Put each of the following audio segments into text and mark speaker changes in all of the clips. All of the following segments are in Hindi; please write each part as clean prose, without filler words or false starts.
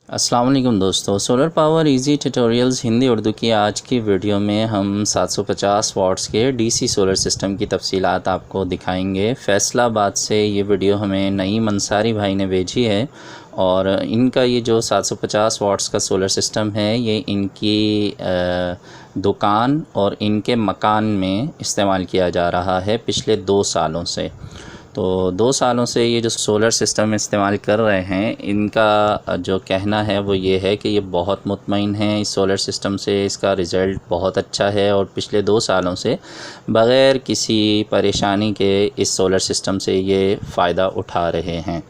Speaker 1: अस्सलाम वालेकुम दोस्तों, solar power easy tutorials Hindi Urdu की आज की वीडियो में हम 750 वाट्स के डीसी सोलर सिस्टम की तफसीलात आपको दिखाएंगे। फैसलाबाद से ये वीडियो हमें नईम अंसारी भाई ने भेजी है और इनका ये जो 750 वाट्स का सोलर सिस्टम है ये इनकी दुकान और इनके मकान में इस्तेमाल किया जा रहा है पिछले 2 सालों से। तो 2 सालों से ये जो सोलर सिस्टम इस्तेमाल कर रहे हैं, इनका जो कहना है वो ये है कि ये बहुत मुतमईन हैं इस सोलर सिस्टम से, इसका रिज़ल्ट बहुत अच्छा है और पिछले 2 सालों से बग़ैर किसी परेशानी के इस सोलर सिस्टम से ये फ़ायदा उठा रहे हैं।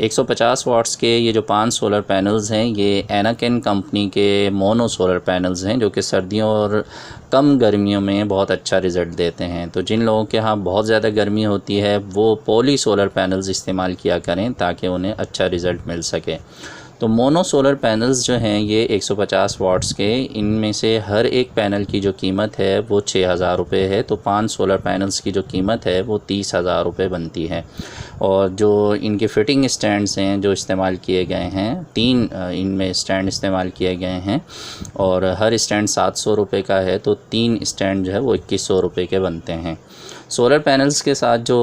Speaker 1: 150 वाट्स के ये जो 5 सोलर पैनल्स हैं ये एनाकेन कंपनी के मोनो सोलर पैनल्स हैं जो कि सर्दियों और कम गर्मियों में बहुत अच्छा रिज़ल्ट देते हैं। तो जिन लोगों के यहाँ बहुत ज़्यादा गर्मी होती है वो पॉली सोलर पैनल्स इस्तेमाल किया करें ताकि उन्हें अच्छा रिज़ल्ट मिल सके। तो मोनो सोलर पैनल्स जो हैं ये 150 वाट्स के, इनमें से हर एक पैनल की जो कीमत है वो 6000 रुपये है। तो 5 सोलर पैनल्स की जो कीमत है वो 30,000 रुपये बनती है। और जो इनके फ़िटिंग स्टैंड्स हैं जो इस्तेमाल किए गए हैं, 3 इनमें स्टैंड इस्तेमाल किए गए हैं और हर स्टैंड 700 रुपये का है। तो 3 स्टैंड जो है वो 2100 रुपये के बनते हैं। सोलर पैनल्स के साथ जो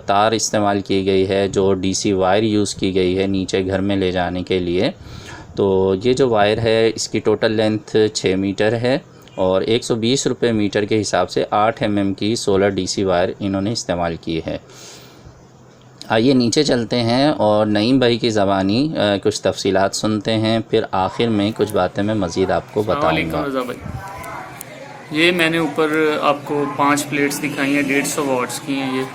Speaker 1: तार इस्तेमाल की गई है, जो डीसी वायर यूज़ की गई है नीचे घर में ले जाने के लिए, तो ये जो वायर है इसकी टोटल लेंथ 6 मीटर है और 120 रुपये मीटर के हिसाब से 8 mm की सोलर डीसी वायर इन्होंने इस्तेमाल की है। आइए नीचे चलते हैं और नईम भाई की ज़बानी कुछ तफसीलात सुनते हैं, फिर आखिर में कुछ बातें मैं मज़ीद आपको बताऊँगा।
Speaker 2: ये मैंने ऊपर आपको 5 प्लेट्स दिखाई हैं, 150 वाट्स की हैं।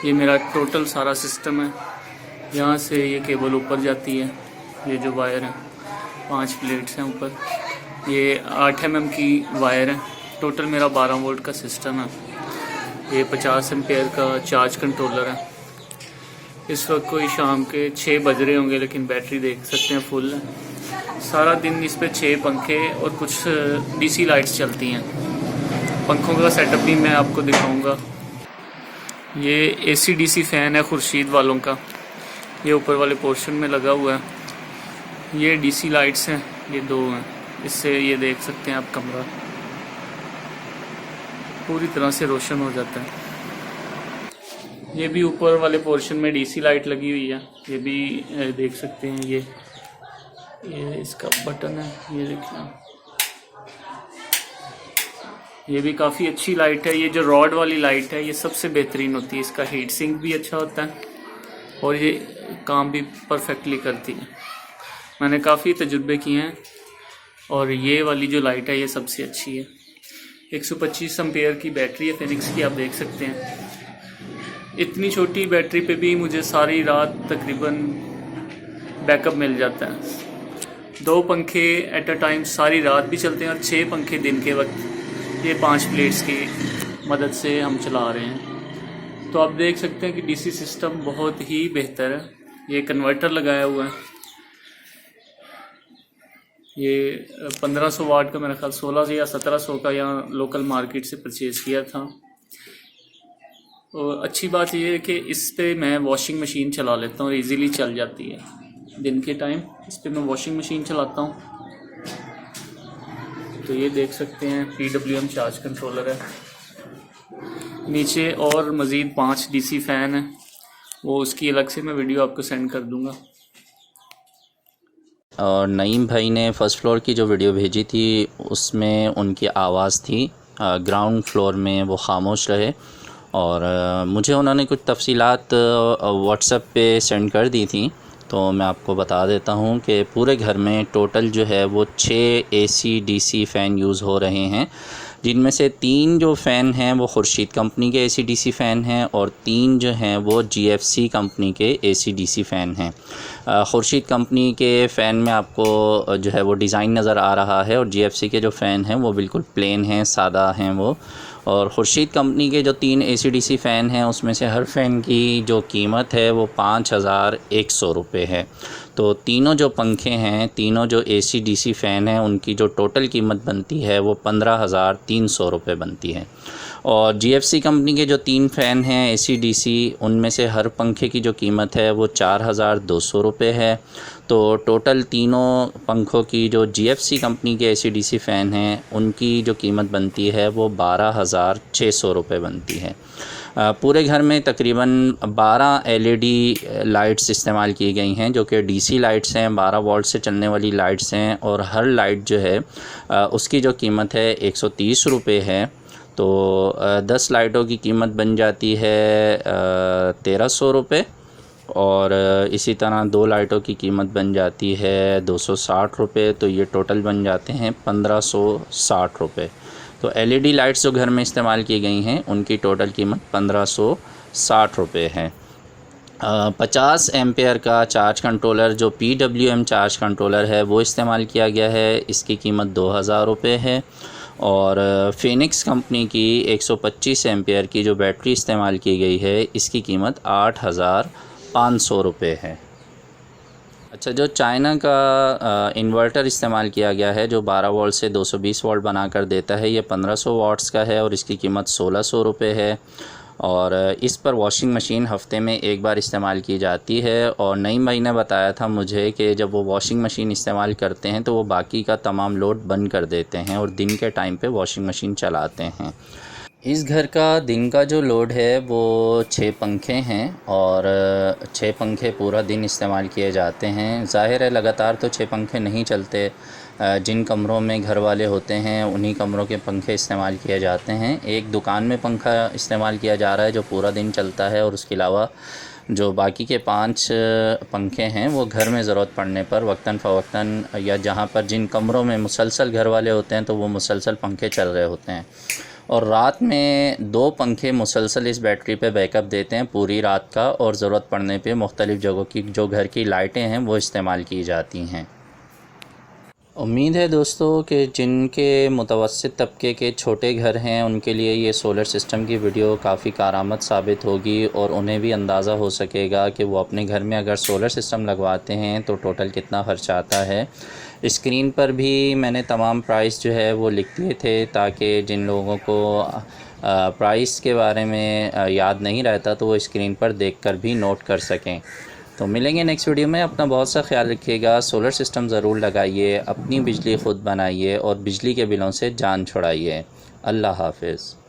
Speaker 2: ये मेरा टोटल सारा सिस्टम है। यहाँ से ये केबल ऊपर जाती है, ये जो वायर है 5 प्लेट्स हैं ऊपर। ये 8 mm की वायर है। टोटल मेरा 12 वोल्ट का सिस्टम है। ये 50 एम्पेयर का चार्ज कंट्रोलर है। इस वक्त कोई शाम के 6 बज रहे होंगे लेकिन बैटरी देख सकते हैं फुल है। सारा दिन इस पे 6 पंखे और कुछ डीसी लाइट्स चलती हैं। पंखों का सेटअप भी मैं आपको दिखाऊंगा। ये एसी डीसी फ़ैन है खुर्शीद वालों का, ये ऊपर वाले पोर्शन में लगा हुआ है। ये डीसी लाइट्स हैं, ये 2 हैं। इससे ये देख सकते हैं आप कमरा पूरी तरह से रोशन हो जाता है। ये भी ऊपर वाले पोर्शन में डीसी लाइट लगी हुई है, ये भी देख सकते हैं। ये इसका बटन है, ये देखना। ये भी काफ़ी अच्छी लाइट है। ये जो रॉड वाली लाइट है ये सबसे बेहतरीन होती है। इसका हीट सिंक भी अच्छा होता है और ये काम भी परफेक्टली करती है। मैंने काफ़ी तजुर्बे किए हैं और ये वाली जो लाइट है ये सबसे अच्छी है। 125 एम्पेयर की बैटरी है फिनिक्स की, आप देख सकते हैं। इतनी छोटी बैटरी पे भी मुझे सारी रात तकरीबन बैकअप मिल जाता है। 2 पंखे एट अ टाइम सारी रात भी चलते हैं और 6 पंखे दिन के वक्त ये 5 प्लेट्स की मदद से हम चला रहे हैं। तो आप देख सकते हैं कि डीसी सिस्टम बहुत ही बेहतर है। ये कन्वर्टर लगाया हुआ है। ये 1500 वाट का मेरा ख्याल 1600 या 1700 का यहाँ लोकल मार्केट से परचेज़ किया था। और अच्छी बात यह है कि इस पे मैं वॉशिंग मशीन चला लेता हूँ और इजीली चल जाती है। दिन के टाइम इस पे मैं वॉशिंग मशीन चलाता हूँ। तो ये देख सकते हैं PWM चार्ज कंट्रोलर है। नीचे और मज़ीद 5 डीसी फ़ैन है, वो उसकी अलग से मैं वीडियो आपको सेंड कर दूँगा।
Speaker 1: और नईम भाई ने फ़र्स्ट फ्लोर की जो वीडियो भेजी थी उसमें उनकी आवाज़ थी, ग्राउंड फ्लोर में वो ख़ामोश रहे और मुझे उन्होंने कुछ तफसीलात व्हाट्सएप पे सेंड कर दी थी। तो मैं आपको बता देता हूँ कि पूरे घर में टोटल जो है वो 6 AC DC फ़ैन यूज़ हो रहे हैं, जिनमें से 3 जो फ़ैन हैं वो खुर्शीद कंपनी के AC DC फ़ैन हैं और 3 जो हैं वो GFC कंपनी के AC DC फ़ैन हैं। खुर्शीद कंपनी के फ़ैन में आपको जो है वो डिज़ाइन नज़र आ रहा है और GFC के जो फ़ैन हैं वो बिल्कुल प्लेन हैं, सादा हैं वो। और खुर्शीद कंपनी के जो 3 AC DC फ़ैन हैं उसमें से हर फ़ैन की जो कीमत है वो 5100 रुपये है। तो तीनों जो पंखे हैं, तीनों जो AC DC फ़ैन हैं, उनकी जो टोटल कीमत बनती है वो 15,300 रुपये बनती है। और GFC कंपनी के जो 3 फ़ैन हैं AC DC, उनमें से हर पंखे की जो कीमत है वो 4,200 रुपये है। तो टोटल तीनों पंखों की जो GFC कंपनी के AC/DC फ़ैन हैं उनकी जो कीमत बनती है वो 12,600 रुपये बनती है। पूरे घर में तकरीबन 12 LED लाइट्स इस्तेमाल की गई हैं जो कि DC लाइट्स हैं, 12 वोल्ट से चलने वाली लाइट्स हैं और हर लाइट जो है उसकी जो कीमत है 130 रुपये है। तो 10 लाइटों की कीमत बन जाती है 1300 रुपये और इसी तरह 2 लाइटों की कीमत बन जाती है 260 रुपये। तो ये टोटल बन जाते हैं 1560 रुपये। तो LED लाइट्स जो घर में इस्तेमाल की गई हैं उनकी टोटल कीमत 1560 रुपये है। 50 एम्पेयर का चार्ज कंट्रोलर जो PWM चार्ज कंट्रोलर है वो इस्तेमाल किया गया है, इसकी कीमत 2000 रुपये है। और फिनिक्स कंपनी की 125 एम्पेयर की जो बैटरी इस्तेमाल की गई है इसकी कीमत 8500 रुपये है। अच्छा, जो चाइना का इन्वर्टर इस्तेमाल किया गया है जो 12 वोल्ट से 220 वोल्ट बना कर देता है, ये 1500 वाट्स का है और इसकी कीमत 1600 रुपये है। और इस पर वॉशिंग मशीन हफ़्ते में एक बार इस्तेमाल की जाती है। और नईम भाई ने बताया था मुझे कि जब वो वॉशिंग मशीन इस्तेमाल करते हैं तो वो बाकी का तमाम लोड बंद कर देते हैं और दिन के टाइम पे वॉशिंग मशीन चलाते हैं। इस घर का दिन का जो लोड है वो 6 पंखे हैं और 6 पंखे पूरा दिन इस्तेमाल किए जाते हैं। ज़ाहिर है लगातार तो 6 पंखे नहीं चलते, जिन कमरों में घर वाले होते हैं उन्हीं कमरों के पंखे इस्तेमाल किए जाते हैं। एक दुकान में पंखा इस्तेमाल किया जा रहा है जो पूरा दिन चलता है और उसके अलावा जो बाकी के 5 पंखे हैं वो घर में ज़रूरत पड़ने पर वक्तन फ़वक्तन या जहाँ पर जिन कमरों में मुसलसल घर वाले होते हैं तो वो मुसलसल पंखे चल रहे होते हैं। और रात में 2 पंखे मुसलसल इस बैटरी पे बैकअप देते हैं पूरी रात का और ज़रूरत पड़ने पे मुख्तलिफ़ जगहों की जो घर की लाइटें हैं वो इस्तेमाल की जाती हैं। उम्मीद है दोस्तों कि जिनके मुतवस्सित तबके के छोटे घर हैं उनके लिए ये सोलर सिस्टम की वीडियो काफ़ी कारआमद साबित होगी और उन्हें भी अंदाज़ा हो सकेगा कि वो अपने घर में अगर सोलर सिस्टम लगवाते हैं तो टोटल कितना ख़र्चा आता है। स्क्रीन पर भी मैंने तमाम प्राइस जो है वो लिख दिए थे ताकि जिन लोगों को प्राइस के बारे में याद नहीं रहता तो वो स्क्रीन पर देखकर भी नोट कर सकें। तो मिलेंगे नेक्स्ट वीडियो में। अपना बहुत सा ख्याल रखिएगा। सोलर सिस्टम ज़रूर लगाइए, अपनी बिजली ख़ुद बनाइए और बिजली के बिलों से जान छुड़ाइए। अल्लाह हाफ़िज़।